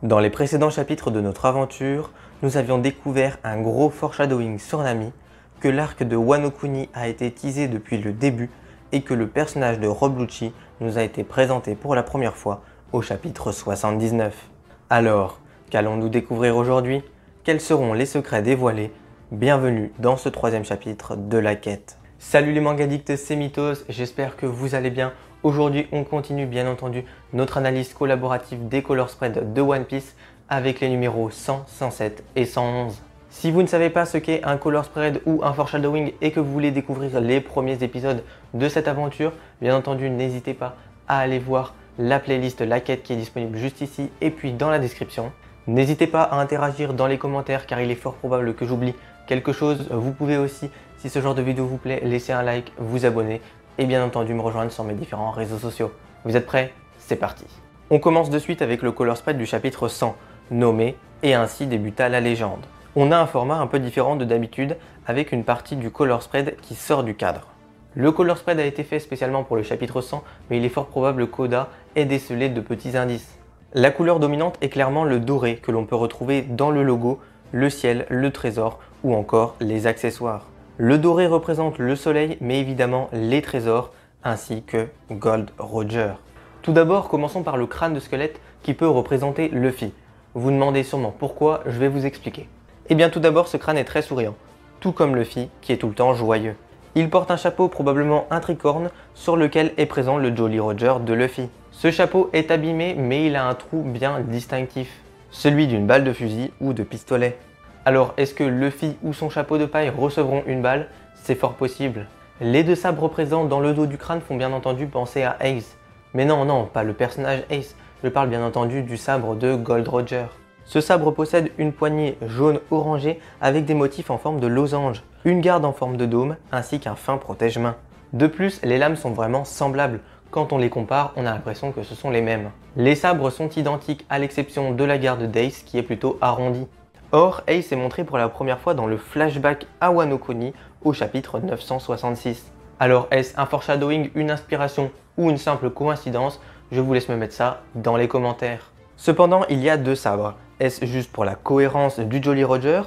Dans les précédents chapitres de notre aventure, nous avions découvert un gros foreshadowing sur Nami, que l'arc de Wano Kuni a été teasé depuis le début et que le personnage de Rob Lucci nous a été présenté pour la première fois au chapitre 79. Alors, qu'allons-nous découvrir aujourd'hui? Quels seront les secrets dévoilés? Bienvenue dans ce troisième chapitre de la quête. Salut les mangadictes, c'est Mythos, j'espère que vous allez bien. Aujourd'hui, on continue bien entendu notre analyse collaborative des color spreads de One Piece avec les numéros 100, 107 et 111. Si vous ne savez pas ce qu'est un color spread ou un foreshadowing et que vous voulez découvrir les premiers épisodes de cette aventure, bien entendu, n'hésitez pas à aller voir la playlist La Quête qui est disponible juste ici et puis dans la description. N'hésitez pas à interagir dans les commentaires car il est fort probable que j'oublie quelque chose. Vous pouvez aussi, si ce genre de vidéo vous plaît, laisser un like, vous abonner et bien entendu me rejoindre sur mes différents réseaux sociaux. Vous êtes prêts? C'est parti. On commence de suite avec le color spread du chapitre 100, nommé « Et ainsi débuta la légende ». On a un format un peu différent de d'habitude avec une partie du color spread qui sort du cadre. Le color spread a été fait spécialement pour le chapitre 100, mais il est fort probable qu'Oda ait décelé de petits indices. La couleur dominante est clairement le doré que l'on peut retrouver dans le logo, le ciel, le trésor ou encore les accessoires. Le doré représente le soleil, mais évidemment les trésors, ainsi que Gold Roger. Tout d'abord, commençons par le crâne de squelette qui peut représenter Luffy. Vous demandez sûrement pourquoi, je vais vous expliquer. Eh bien tout d'abord, ce crâne est très souriant, tout comme Luffy qui est tout le temps joyeux. Il porte un chapeau, probablement un tricorne, sur lequel est présent le Jolly Roger de Luffy. Ce chapeau est abîmé, mais il a un trou bien distinctif, celui d'une balle de fusil ou de pistolet. Alors, est-ce que Luffy ou son chapeau de paille recevront une balle? C'est fort possible. Les deux sabres présents dans le dos du crâne font bien entendu penser à Ace. Mais non, pas le personnage Ace, je parle bien entendu du sabre de Gold Roger. Ce sabre possède une poignée jaune orangée avec des motifs en forme de losange, une garde en forme de dôme ainsi qu'un fin protège-main. De plus, les lames sont vraiment semblables. Quand on les compare, on a l'impression que ce sont les mêmes. Les sabres sont identiques à l'exception de la garde d'Ace qui est plutôt arrondie. Or, Ace est montré pour la première fois dans le flashback à Wano Kuni au chapitre 966. Alors, est-ce un foreshadowing, une inspiration ou une simple coïncidence? Je vous laisse me mettre ça dans les commentaires. Cependant, il y a deux sabres. Est-ce juste pour la cohérence du Jolly Roger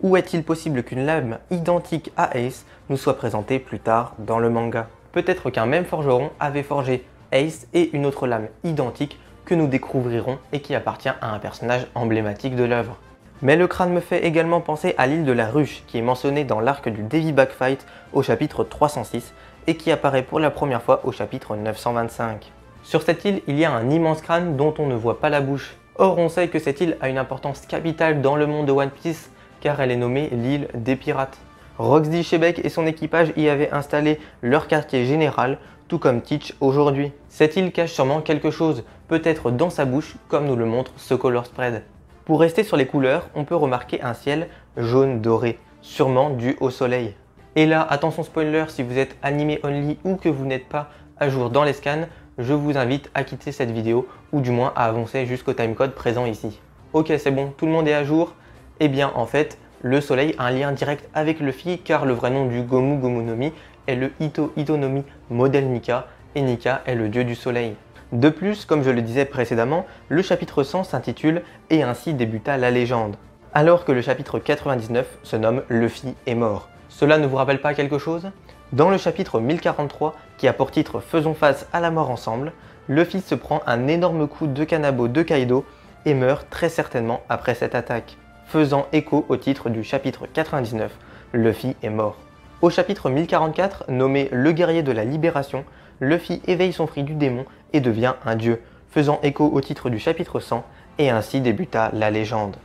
ou est-il possible qu'une lame identique à Ace nous soit présentée plus tard dans le manga? Peut-être qu'un même forgeron avait forgé Ace et une autre lame identique que nous découvrirons et qui appartient à un personnage emblématique de l'œuvre. Mais le crâne me fait également penser à l'île de la Ruche qui est mentionnée dans l'arc du Davy Backfight au chapitre 306 et qui apparaît pour la première fois au chapitre 925. Sur cette île, il y a un immense crâne dont on ne voit pas la bouche. Or, on sait que cette île a une importance capitale dans le monde de One Piece car elle est nommée l'île des pirates. Roxy Shebeck et son équipage y avaient installé leur quartier général, tout comme Teach aujourd'hui. Cette île cache sûrement quelque chose, peut-être dans sa bouche, comme nous le montre ce color spread. Pour rester sur les couleurs, on peut remarquer un ciel jaune doré, sûrement dû au soleil. Et là, attention spoiler, si vous êtes animé only ou que vous n'êtes pas à jour dans les scans, je vous invite à quitter cette vidéo ou du moins à avancer jusqu'au timecode présent ici. Ok, c'est bon, tout le monde est à jour? Eh bien en fait, le soleil a un lien direct avec Luffy car le vrai nom du Gomu Gomu no Mi est le Ito Ito no Mi modèle Nika et Nika est le dieu du soleil. De plus, comme je le disais précédemment, le chapitre 100 s'intitule « Et ainsi débuta la légende », alors que le chapitre 99 se nomme « Luffy est mort ». Cela ne vous rappelle pas quelque chose? Dans le chapitre 1043, qui a pour titre « Faisons face à la mort ensemble », Luffy se prend un énorme coup de Kanabo de Kaido et meurt très certainement après cette attaque, faisant écho au titre du chapitre 99 « Luffy est mort ». Au chapitre 1044, nommé « Le guerrier de la libération », Luffy éveille son fruit du démon et devient un dieu, faisant écho au titre du chapitre 100, et ainsi débuta la légende.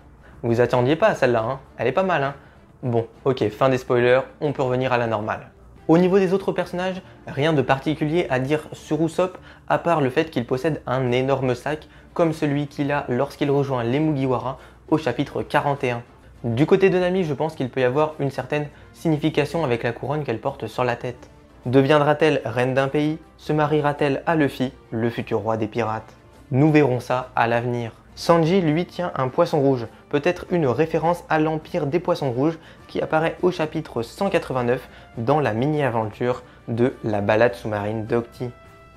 Vous attendiez pas à celle-là, hein? Elle est pas mal, hein? Bon, ok, fin des spoilers, on peut revenir à la normale. Au niveau des autres personnages, rien de particulier à dire sur Usopp, à part le fait qu'il possède un énorme sac, comme celui qu'il a lorsqu'il rejoint les Mugiwara au chapitre 41. Du côté de Nami, je pense qu'il peut y avoir une certaine signification avec la couronne qu'elle porte sur la tête. Deviendra-t-elle reine d'un pays? Se mariera-t-elle à Luffy, le futur roi des pirates? Nous verrons ça à l'avenir. Sanji lui tient un poisson rouge, peut-être une référence à l'Empire des Poissons Rouges qui apparaît au chapitre 189 dans la mini-aventure de la balade sous-marine d'Octi.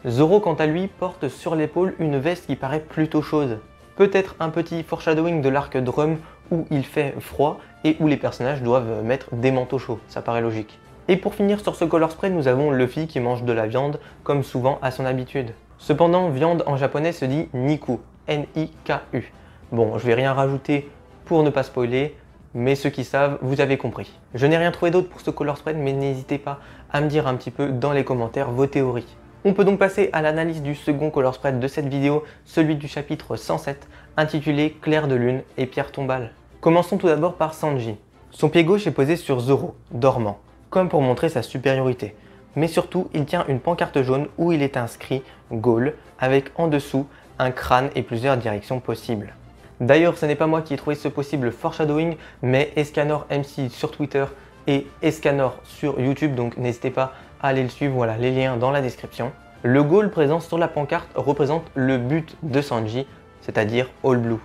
Zoro quant à lui porte sur l'épaule une veste qui paraît plutôt chaude. Peut-être un petit foreshadowing de l'arc Drum où il fait froid et où les personnages doivent mettre des manteaux chauds, ça paraît logique. Et pour finir sur ce color spread, nous avons Luffy qui mange de la viande comme souvent à son habitude. Cependant, viande en japonais se dit Niku, N-I-K-U. Bon, je vais rien rajouter pour ne pas spoiler, mais ceux qui savent, vous avez compris. Je n'ai rien trouvé d'autre pour ce color spread, mais n'hésitez pas à me dire un petit peu dans les commentaires vos théories. On peut donc passer à l'analyse du second color spread de cette vidéo, celui du chapitre 107, intitulé Clair de lune et pierre tombale. Commençons tout d'abord par Sanji. Son pied gauche est posé sur Zoro, dormant, comme pour montrer sa supériorité. Mais surtout, il tient une pancarte jaune où il est inscrit Goal, avec en dessous un crâne et plusieurs directions possibles. D'ailleurs, ce n'est pas moi qui ai trouvé ce possible foreshadowing, mais Escanor MC sur Twitter et Escanor sur YouTube, donc n'hésitez pas à aller le suivre, voilà les liens dans la description. Le goal présent sur la pancarte représente le but de Sanji, c'est-à-dire All Blue.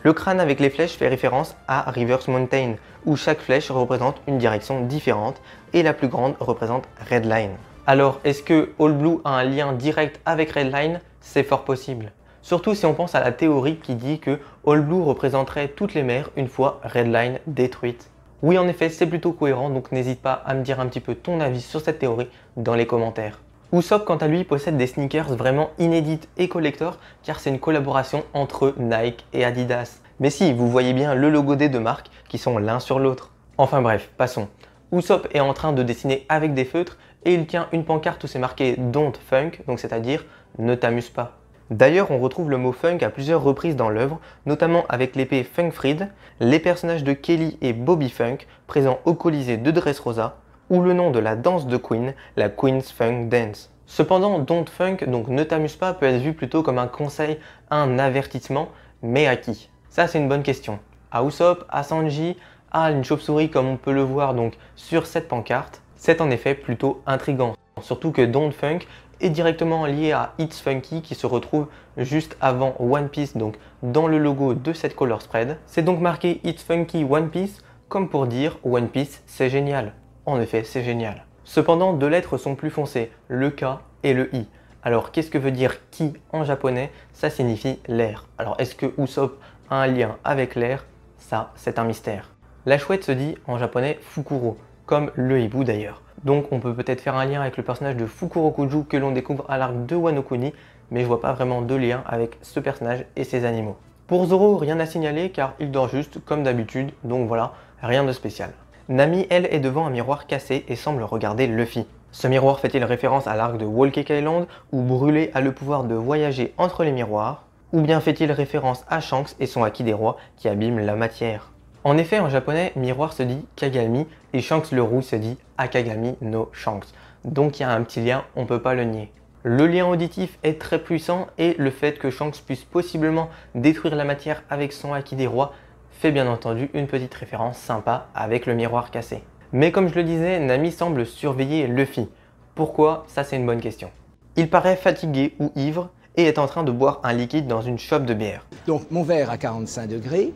Le crâne avec les flèches fait référence à Rivers Mountain, où chaque flèche représente une direction différente et la plus grande représente Red Line. Alors, est-ce que All Blue a un lien direct avec Red Line? C'est fort possible. Surtout si on pense à la théorie qui dit que All Blue représenterait toutes les mers une fois Red Line détruite. Oui, en effet, c'est plutôt cohérent, donc n'hésite pas à me dire un petit peu ton avis sur cette théorie dans les commentaires. Usopp, quant à lui, possède des sneakers vraiment inédites et collector, car c'est une collaboration entre Nike et Adidas. Mais si, vous voyez bien le logo des deux marques qui sont l'un sur l'autre. Enfin bref, passons. Usopp est en train de dessiner avec des feutres et il tient une pancarte où c'est marqué Don't Funk, donc c'est-à-dire ne t'amuse pas. D'ailleurs, on retrouve le mot funk à plusieurs reprises dans l'œuvre, notamment avec l'épée Funkfried, les personnages de Kelly et Bobby Funk présents au Colisée de Dressrosa, ou le nom de la danse de Queen, la Queen's Funk Dance. Cependant, Don't Funk, donc ne t'amuse pas, peut être vu plutôt comme un conseil, un avertissement, mais à qui? Ça c'est une bonne question. À Usopp, à Sanji, à une chauve-souris comme on peut le voir donc sur cette pancarte, c'est en effet plutôt intriguant. Surtout que Don't Funk est directement lié à It's Funky qui se retrouve juste avant One Piece, donc dans le logo de cette color spread. C'est donc marqué It's Funky One Piece comme pour dire One Piece c'est génial. En effet, c'est génial. Cependant, deux lettres sont plus foncées, le K et le I. Alors, qu'est-ce que veut dire Ki en japonais? Ça signifie l'air. Alors, est-ce que Usopp a un lien avec l'air? Ça, c'est un mystère. La chouette se dit en japonais Fukuro, comme le hibou d'ailleurs. Donc, on peut peut-être faire un lien avec le personnage de Fukurokuju que l'on découvre à l'arc de Wano Kuni, mais je vois pas vraiment de lien avec ce personnage et ses animaux. Pour Zoro, rien à signaler car il dort juste comme d'habitude, donc voilà, rien de spécial. Nami, elle, est devant un miroir cassé et semble regarder Luffy. Ce miroir fait-il référence à l'arc de Whole Cake Island où Brûlé a le pouvoir de voyager entre les miroirs? Ou bien fait-il référence à Shanks et son Haki des rois qui abîme la matière? En effet, en japonais, miroir se dit Kagami et Shanks le roux se dit Akagami no Shanks. Donc il y a un petit lien, on peut pas le nier. Le lien auditif est très puissant et le fait que Shanks puisse possiblement détruire la matière avec son Haki des rois fait bien entendu une petite référence sympa avec le miroir cassé. Mais comme je le disais, Nami semble surveiller Luffy. Pourquoi? Ça c'est une bonne question. Il paraît fatigué ou ivre et est en train de boire un liquide dans une chope de bière. Donc mon verre à 45 degrés.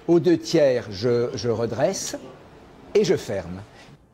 Aux 2/3, je redresse et je ferme.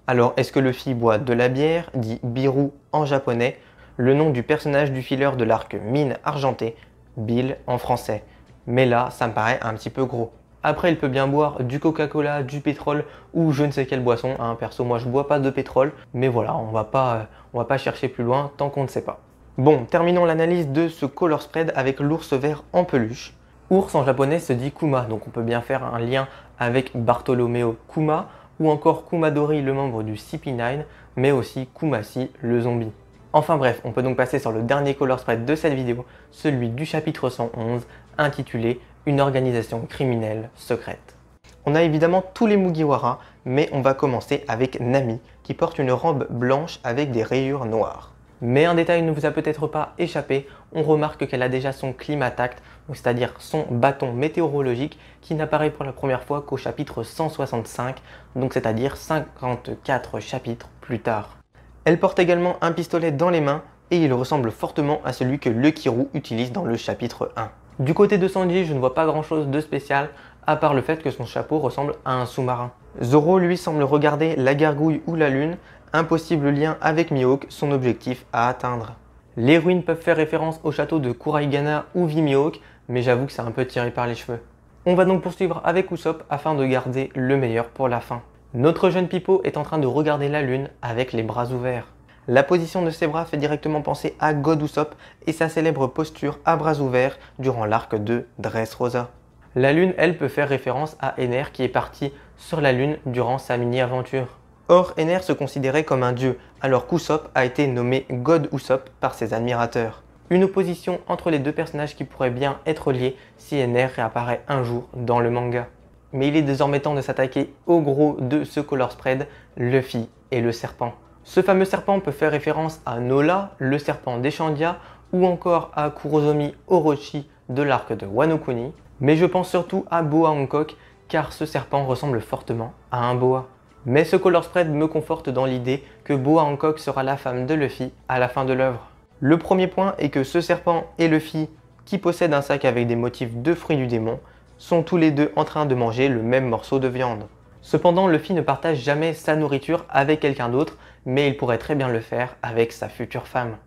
Alors est-ce que Luffy boit de la bière, dit Biru en japonais, le nom du personnage du filler de l'arc Mine Argentée, Bill en français. Mais là, ça me paraît un petit peu gros. Après, il peut bien boire du Coca-Cola, du pétrole ou je ne sais quelle boisson. Hein. Perso, moi je bois pas de pétrole, mais voilà, on va pas chercher plus loin tant qu'on ne sait pas. Bon, terminons l'analyse de ce color spread avec l'ours vert en peluche. Ours en japonais se dit Kuma, donc on peut bien faire un lien avec Bartolomeo Kuma ou encore Kumadori, le membre du CP9, mais aussi Kumasi, le zombie. Enfin bref, on peut donc passer sur le dernier color spread de cette vidéo, celui du chapitre 111, intitulé « Une organisation criminelle secrète ». On a évidemment tous les Mugiwara, mais on va commencer avec Nami, qui porte une robe blanche avec des rayures noires. Mais un détail ne vous a peut-être pas échappé, on remarque qu'elle a déjà son climatact, c'est-à-dire son bâton météorologique, qui n'apparaît pour la première fois qu'au chapitre 165, donc c'est-à-dire 54 chapitres plus tard. Elle porte également un pistolet dans les mains et il ressemble fortement à celui que le Kiryu utilise dans le chapitre 1. Du côté de Sanji, je ne vois pas grand chose de spécial à part le fait que son chapeau ressemble à un sous-marin. Zoro lui semble regarder la gargouille ou la lune, un possible lien avec Mihawk, son objectif à atteindre. Les ruines peuvent faire référence au château de Kuraigana ou Vimihawk, mais j'avoue que c'est un peu tiré par les cheveux. On va donc poursuivre avec Usopp afin de garder le meilleur pour la fin. Notre jeune Pipo est en train de regarder la lune avec les bras ouverts. La position de ses bras fait directement penser à God Usopp et sa célèbre posture à bras ouverts durant l'arc de Dressrosa. La lune, elle, peut faire référence à Ener qui est parti sur la lune durant sa mini-aventure. Or, Ener se considérait comme un dieu, alors qu'Usopp a été nommé God Usopp par ses admirateurs. Une opposition entre les deux personnages qui pourrait bien être liée si Ener réapparaît un jour dans le manga. Mais il est désormais temps de s'attaquer au gros de ce color spread, Luffy et le serpent. Ce fameux serpent peut faire référence à Nola, le serpent d'Eshandia, ou encore à Kurozomi Orochi de l'arc de Wano Kuni. Mais je pense surtout à Boa Hancock, car ce serpent ressemble fortement à un boa. Mais ce color spread me conforte dans l'idée que Boa Hancock sera la femme de Luffy à la fin de l'œuvre. Le premier point est que ce serpent et Luffy, qui possèdent un sac avec des motifs de fruits du démon, sont tous les deux en train de manger le même morceau de viande. Cependant, Luffy ne partage jamais sa nourriture avec quelqu'un d'autre, mais il pourrait très bien le faire avec sa future femme.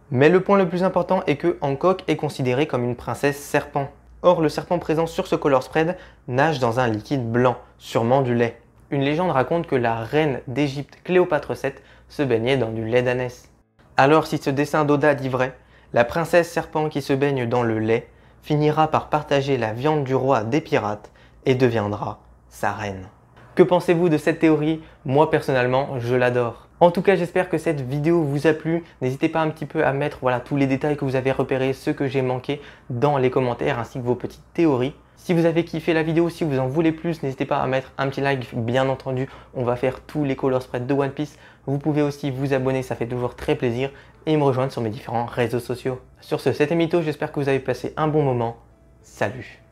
Mais le point le plus important est que Hancock est considérée comme une princesse serpent. Or, le serpent présent sur ce color spread nage dans un liquide blanc, sûrement du lait. Une légende raconte que la reine d'Égypte Cléopâtre VII se baignait dans du lait d'ânesse. Alors si ce dessin d'Oda dit vrai, la princesse serpent qui se baigne dans le lait finira par partager la viande du roi des pirates et deviendra sa reine. Que pensez-vous de cette théorie? Moi personnellement, je l'adore. En tout cas, j'espère que cette vidéo vous a plu. N'hésitez pas un petit peu à mettre tous les détails que vous avez repérés, ceux que j'ai manqués dans les commentaires ainsi que vos petites théories. Si vous avez kiffé la vidéo, si vous en voulez plus, n'hésitez pas à mettre un petit like, bien entendu. On va faire tous les color spreads de One Piece. Vous pouvez aussi vous abonner, ça fait toujours très plaisir, et me rejoindre sur mes différents réseaux sociaux. Sur ce, c'était Mito, j'espère que vous avez passé un bon moment. Salut!